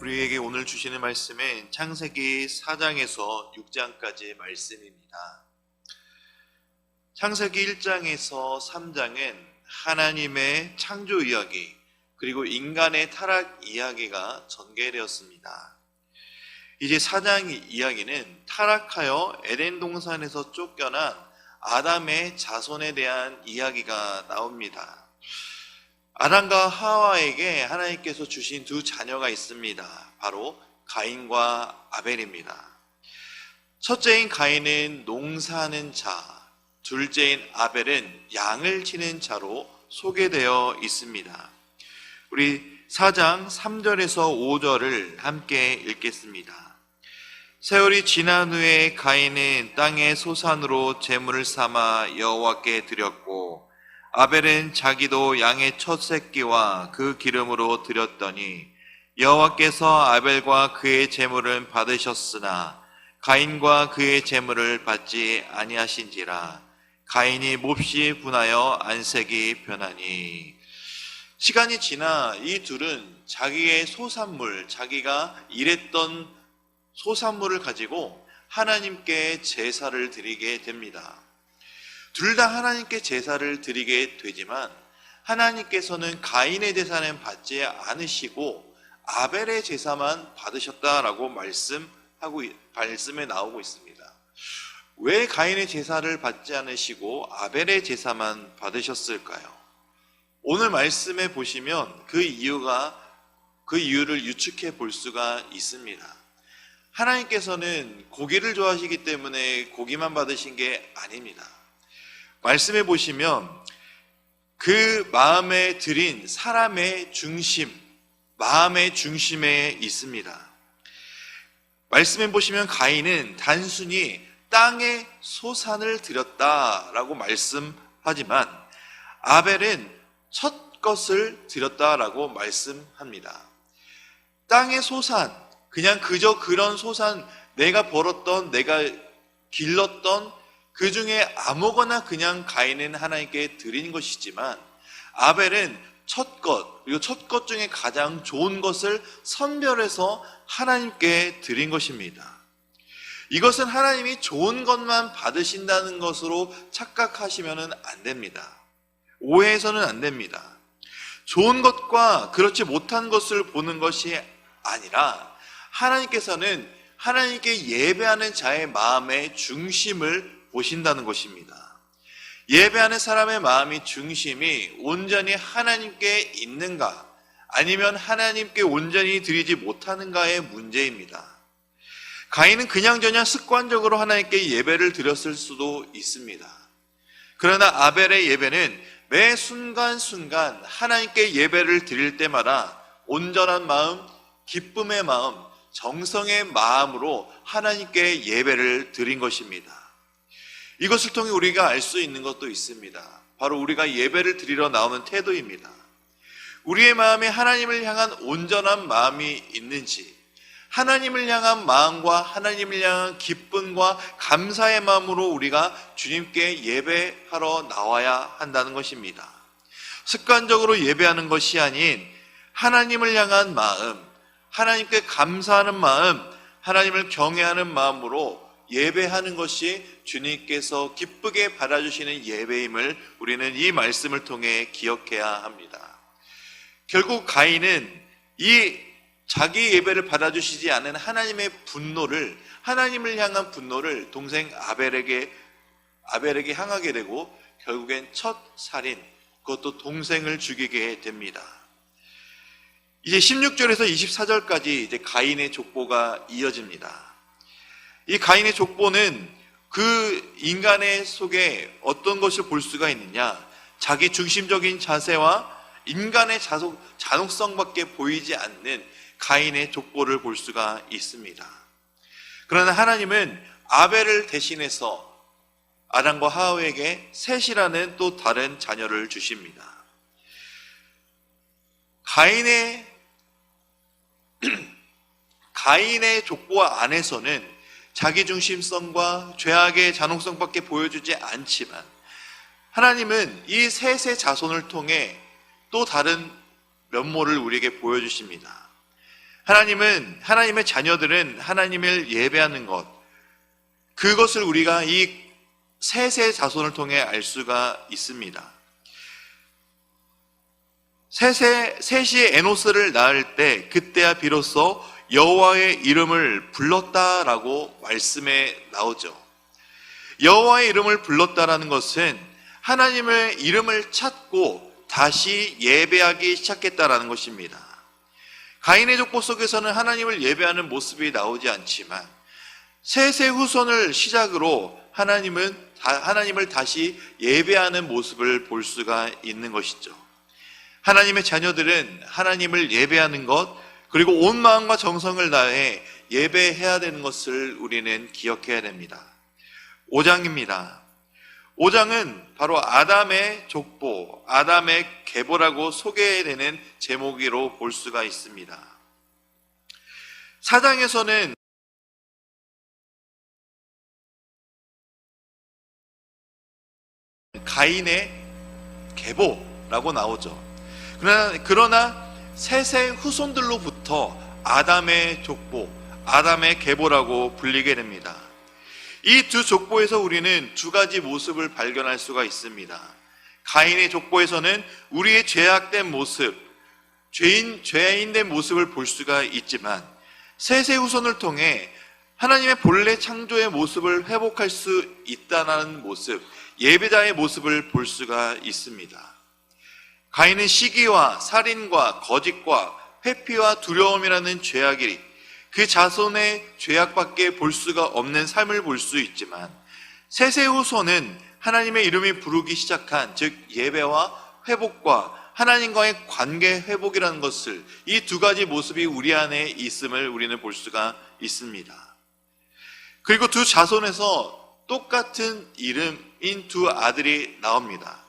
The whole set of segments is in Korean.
우리에게 오늘 주시는 말씀은 창세기 4장에서 6장까지의 말씀입니다. 창세기 1장에서 3장은 하나님의 창조 이야기 그리고 인간의 타락 이야기가 전개되었습니다. 이제 4장 이야기는 타락하여 에덴 동산에서 쫓겨난 아담의 자손에 대한 이야기가 나옵니다. 아담과 하와에게 하나님께서 주신 두 자녀가 있습니다. 바로 가인과 아벨입니다. 첫째인 가인은 농사하는 자, 둘째인 아벨은 양을 치는 자로 소개되어 있습니다. 우리 4장 3절에서 5절을 함께 읽겠습니다. 세월이 지난 후에 가인은 땅의 소산으로 제물을 삼아 여호와께 드렸고 아벨은 자기도 양의 첫 새끼와 그 기름으로 드렸더니 여호와께서 아벨과 그의 제물은 받으셨으나 가인과 그의 제물을 받지 아니하신지라. 가인이 몹시 분하여 안색이 변하니. 시간이 지나 이 둘은 자기의 소산물, 자기가 일했던 소산물을 가지고 하나님께 제사를 드리게 됩니다. 둘 다 하나님께 제사를 드리게 되지만 하나님께서는 가인의 제사는 받지 않으시고 아벨의 제사만 받으셨다라고 말씀에 나오고 있습니다. 왜 가인의 제사를 받지 않으시고 아벨의 제사만 받으셨을까요? 오늘 말씀에 보시면 그 이유를 유추해 볼 수가 있습니다. 하나님께서는 고기를 좋아하시기 때문에 고기만 받으신 게 아닙니다. 말씀해 보시면 그 마음에 들인 사람의 중심, 마음의 중심에 있습니다. 말씀해 보시면 가인은 단순히 땅의 소산을 드렸다라고 말씀하지만 아벨은 첫 것을 드렸다라고 말씀합니다. 땅의 소산, 그냥 그저 그런 소산, 내가 벌었던, 내가 길렀던 그 중에 아무거나 그냥 가인은 하나님께 드린 것이지만 아벨은 첫 것, 그리고 첫 것 중에 가장 좋은 것을 선별해서 하나님께 드린 것입니다. 이것은 하나님이 좋은 것만 받으신다는 것으로 착각하시면 안 됩니다. 오해해서는 안 됩니다. 좋은 것과 그렇지 못한 것을 보는 것이 아니라 하나님께서는 하나님께 예배하는 자의 마음의 중심을 보신다는 것입니다. 예배하는 사람의 마음이 중심이 온전히 하나님께 있는가 아니면 하나님께 온전히 드리지 못하는가의 문제입니다. 가인은 그냥저냥 습관적으로 하나님께 예배를 드렸을 수도 있습니다. 그러나 아벨의 예배는 매 순간순간 하나님께 예배를 드릴 때마다 온전한 마음, 기쁨의 마음, 정성의 마음으로 하나님께 예배를 드린 것입니다. 이것을 통해 우리가 알 수 있는 것도 있습니다. 바로 우리가 예배를 드리러 나오는 태도입니다. 우리의 마음에 하나님을 향한 온전한 마음이 있는지, 하나님을 향한 마음과 하나님을 향한 기쁨과 감사의 마음으로 우리가 주님께 예배하러 나와야 한다는 것입니다. 습관적으로 예배하는 것이 아닌 하나님을 향한 마음, 하나님께 감사하는 마음, 하나님을 경외하는 마음으로 예배하는 것이 주님께서 기쁘게 받아주시는 예배임을 우리는 이 말씀을 통해 기억해야 합니다. 결국 가인은 이 자기 예배를 받아주시지 않은 하나님의 분노를, 하나님을 향한 분노를 동생 아벨에게 향하게 되고 결국엔 첫 살인, 그것도 동생을 죽이게 됩니다. 이제 16절에서 24절까지 이제 가인의 족보가 이어집니다. 이 가인의 족보는 그 인간의 속에 어떤 것을 볼 수가 있느냐? 자기 중심적인 자세와 인간의 잔혹성밖에 보이지 않는 가인의 족보를 볼 수가 있습니다. 그러나 하나님은 아벨을 대신해서 아담과 하와에게 셋이라는 또 다른 자녀를 주십니다. 가인의 족보 안에서는 자기중심성과 죄악의 잔혹성밖에 보여주지 않지만 하나님은 이 셋의 자손을 통해 또 다른 면모를 우리에게 보여주십니다. 하나님의 자녀들은 하나님을 예배하는 것, 그것을 우리가 이 셋의 자손을 통해 알 수가 있습니다. 셋이 에노스를 낳을 때 그때야 비로소 여호와의 이름을 불렀다라고 말씀에 나오죠. 여호와의 이름을 불렀다라는 것은 하나님의 이름을 찾고 다시 예배하기 시작했다라는 것입니다. 가인의 족보 속에서는 하나님을 예배하는 모습이 나오지 않지만 셋의 후손을 시작으로 하나님을 다시 예배하는 모습을 볼 수가 있는 것이죠. 하나님의 자녀들은 하나님을 예배하는 것, 그리고 온 마음과 정성을 다해 예배해야 되는 것을 우리는 기억해야 됩니다. 5장입니다. 5장은 바로 아담의 족보, 아담의 계보라고 소개되는 제목으로 볼 수가 있습니다. 4장에서는 가인의 계보라고 나오죠. 그러나 셋의 후손들로부터 아담의 족보, 아담의 계보라고 불리게 됩니다. 이 두 족보에서 우리는 두 가지 모습을 발견할 수가 있습니다. 가인의 족보에서는 우리의 죄악된 모습, 죄인된 모습을 볼 수가 있지만 셋의 후손을 통해 하나님의 본래 창조의 모습을 회복할 수 있다는 모습, 예배자의 모습을 볼 수가 있습니다. 가인은 시기와 살인과 거짓과 회피와 두려움이라는 죄악이 그 자손의 죄악밖에 볼 수가 없는 삶을 볼 수 있지만 셋의 후손은 하나님의 이름이 부르기 시작한, 즉 예배와 회복과 하나님과의 관계 회복이라는 것을, 이 두 가지 모습이 우리 안에 있음을 우리는 볼 수가 있습니다. 그리고 두 자손에서 똑같은 이름인 두 아들이 나옵니다.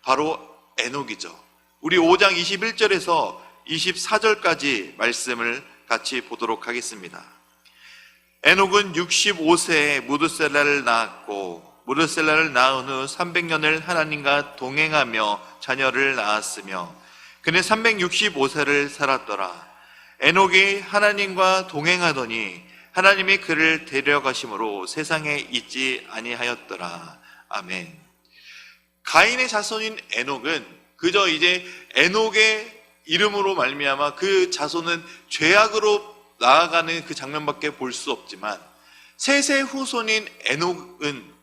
바로 에녹이죠. 우리 5장 21절에서 24절까지 말씀을 같이 보도록 하겠습니다. 에녹은 65세에 무드셀라를 낳았고 무드셀라를 낳은 후 300년을 하나님과 동행하며 자녀를 낳았으며 그는 365세를 살았더라. 에녹이 하나님과 동행하더니 하나님이 그를 데려가심으로 세상에 있지 아니하였더라. 아멘. 가인의 자손인 에녹은 그저 이제 에녹의 이름으로 말미암아 그 자손은 죄악으로 나아가는 그 장면밖에 볼 수 없지만 셋의 후손인 에녹은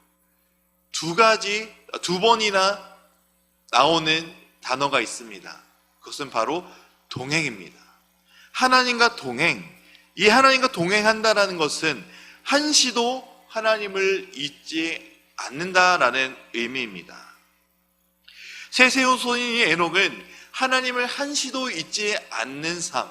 두 번이나 나오는 단어가 있습니다. 그것은 바로 동행입니다. 하나님과 동행. 이 하나님과 동행한다라는 것은 한시도 하나님을 잊지 않는다라는 의미입니다. 셋의 후손인 에녹은 하나님을 한시도 잊지 않는 삶,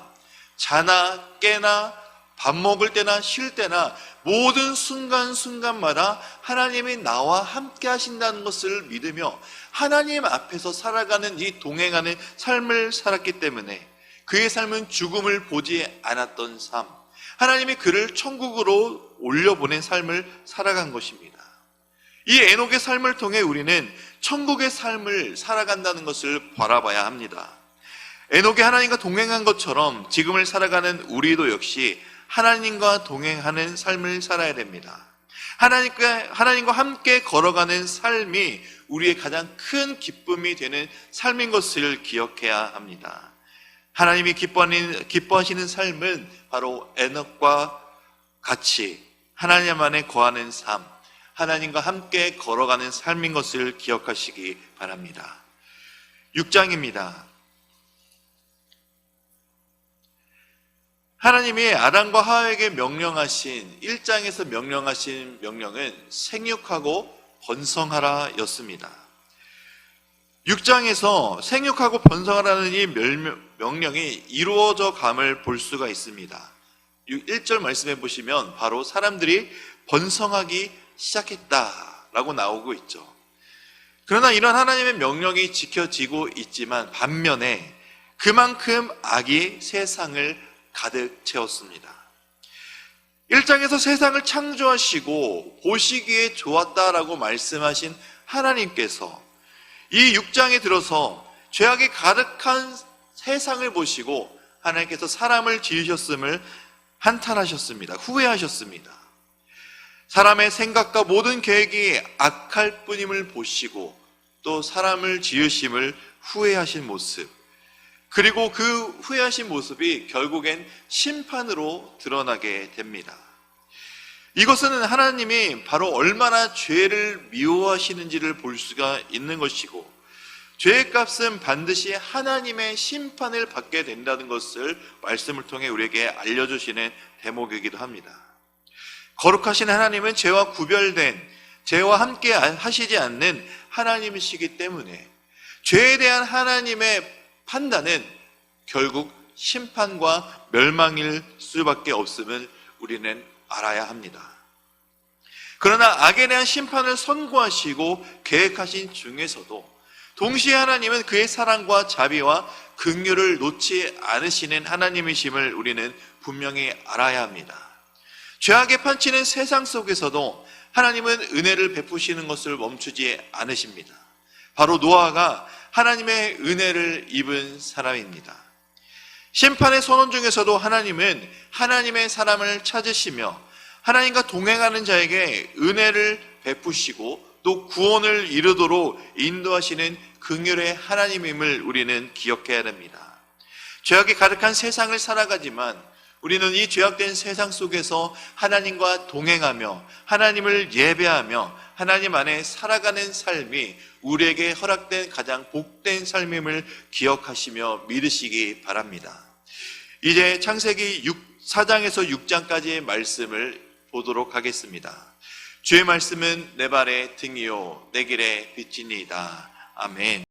자나 깨나 밥 먹을 때나 쉴 때나 모든 순간순간마다 하나님이 나와 함께 하신다는 것을 믿으며 하나님 앞에서 살아가는 이 동행하는 삶을 살았기 때문에 그의 삶은 죽음을 보지 않았던 삶, 하나님이 그를 천국으로 올려보낸 삶을 살아간 것입니다. 이 에녹의 삶을 통해 우리는 천국의 삶을 살아간다는 것을 바라봐야 합니다. 에녹이 하나님과 동행한 것처럼 지금을 살아가는 우리도 역시 하나님과 동행하는 삶을 살아야 됩니다. 하나님과 함께 걸어가는 삶이 우리의 가장 큰 기쁨이 되는 삶인 것을 기억해야 합니다. 하나님이 기뻐하시는 삶은 바로 에녹과 같이 하나님 안에 거하는 삶, 하나님과 함께 걸어가는 삶인 것을 기억하시기 바랍니다. 6장입니다. 하나님이 아담과 하와에게 명령하신 1장에서 명령하신 명령은 생육하고 번성하라 였습니다. 6장에서 생육하고 번성하라는 이 명령이 이루어져 감을 볼 수가 있습니다. 1절 말씀해 보시면 바로 사람들이 번성하기 시작했다라고 나오고 있죠. 그러나 이런 하나님의 명령이 지켜지고 있지만 반면에 그만큼 악이 세상을 가득 채웠습니다. 1장에서 세상을 창조하시고 보시기에 좋았다라고 말씀하신 하나님께서 이 6장에 들어서 죄악이 가득한 세상을 보시고 하나님께서 사람을 지으셨음을 한탄하셨습니다. 후회하셨습니다. 사람의 생각과 모든 계획이 악할 뿐임을 보시고 또 사람을 지으심을 후회하신 모습, 그리고 그 후회하신 모습이 결국엔 심판으로 드러나게 됩니다. 이것은 하나님이 바로 얼마나 죄를 미워하시는지를 볼 수가 있는 것이고, 죄의 값은 반드시 하나님의 심판을 받게 된다는 것을 말씀을 통해 우리에게 알려주시는 대목이기도 합니다. 거룩하신 하나님은 죄와 구별된, 죄와 함께 하시지 않는 하나님이시기 때문에 죄에 대한 하나님의 판단은 결국 심판과 멸망일 수밖에 없음을 우리는 알아야 합니다. 그러나 악에 대한 심판을 선고하시고 계획하신 중에서도 동시에 하나님은 그의 사랑과 자비와 긍휼을 놓지 않으시는 하나님이심을 우리는 분명히 알아야 합니다. 죄악에 판치는 세상 속에서도 하나님은 은혜를 베푸시는 것을 멈추지 않으십니다. 바로 노아가 하나님의 은혜를 입은 사람입니다. 심판의 선언 중에서도 하나님은 하나님의 사람을 찾으시며 하나님과 동행하는 자에게 은혜를 베푸시고 또 구원을 이루도록 인도하시는 긍휼의 하나님임을 우리는 기억해야 됩니다. 죄악이 가득한 세상을 살아가지만 우리는 이 죄악된 세상 속에서 하나님과 동행하며 하나님을 예배하며 하나님 안에 살아가는 삶이 우리에게 허락된 가장 복된 삶임을 기억하시며 믿으시기 바랍니다. 이제 창세기 4장에서 6장까지의 말씀을 보도록 하겠습니다. 주의 말씀은 내 발의 등이요 내 길의 빛이니이다. 아멘.